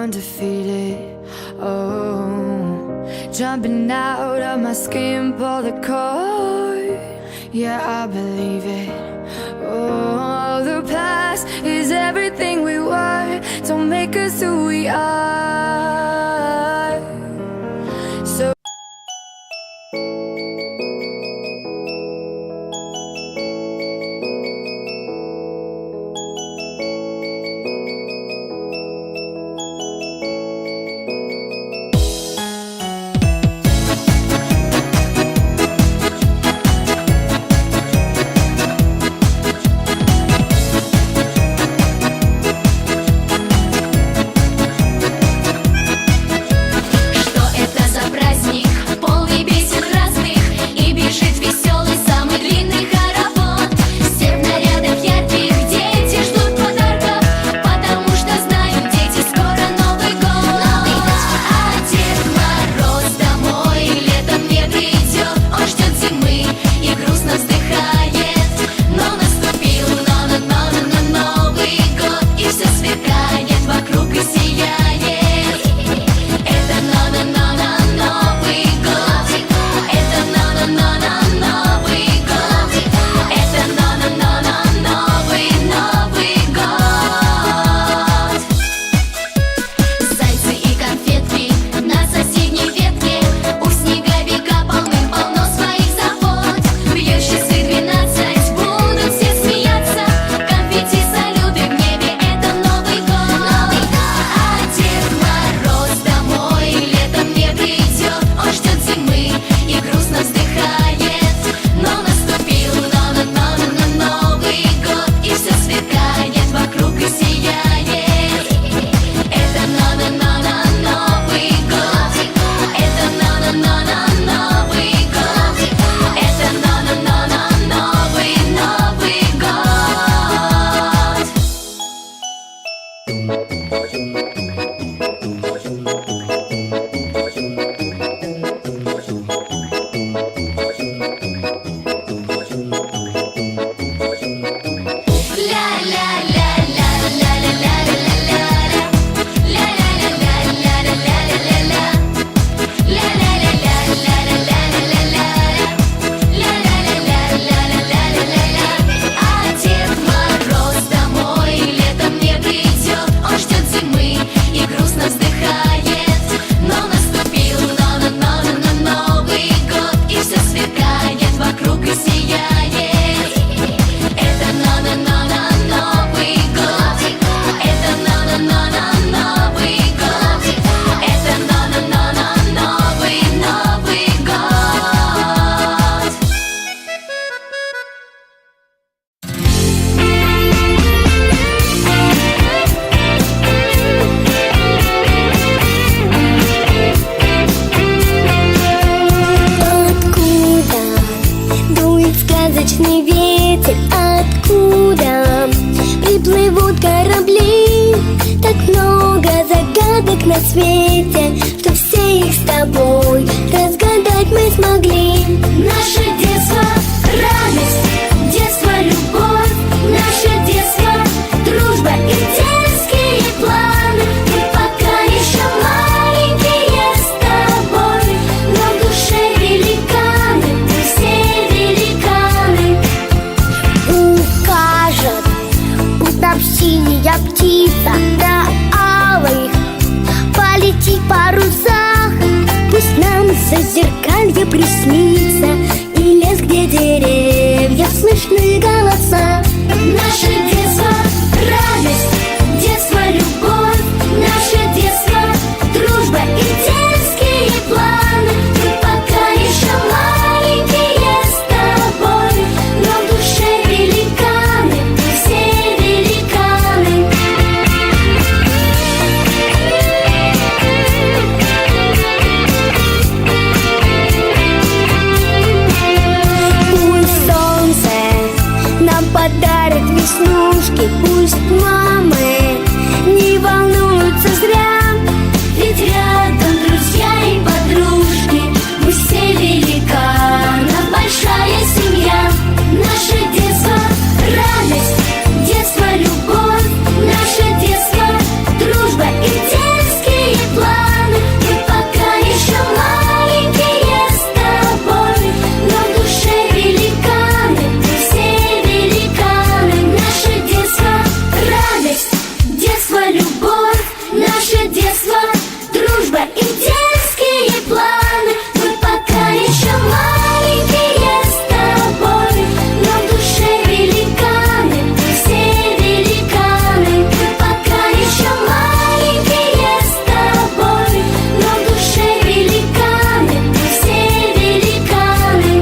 undefeated. Oh, jumping out of my skin, pull the cord. Yeah, I believe it. Oh, the past is everything we were. Don't make us who we are. So сказочный ветер, откуда приплывут корабли? Так много загадок на свете, что все их с тобой разгадать мы смогли. Наше детство, радость, детство, любовь, наше детство, дружба и детские планы. Мы пока еще маленькие с тобой, но в душе великаны, мы все великаны. Укажет путь нам синяя птица на алых полетит в парусах. Пусть нам зазеркалье приснится и лес, где деревья слышны голоса. Наше детство, радость, детство, любовь, наше детство, дружба и детские планы. Мы пока еще маленькие с тобой, но в душе великаны, мы все великаны. детства, дружба и детские планы. Мы пока еще маленькие с тобой, но в душе великаны, все великаны. Мы пока еще маленькие с тобой, но в душе великаны, все великаны.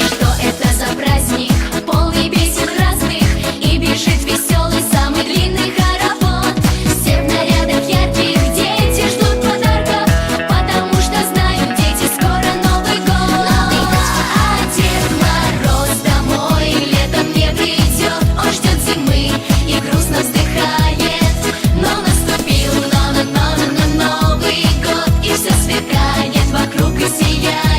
Что это за праздник, полный песен разных, и бежит веселый самый длинный хоровод. Все в нарядах ярких, дети ждут подарков, потому что знают дети, скоро Новый год. А Дед Мороз домой летом не придет, он ждет зимы и грустно вздыхает. Но наступил Новый год, и все сверкает вокруг и сияет.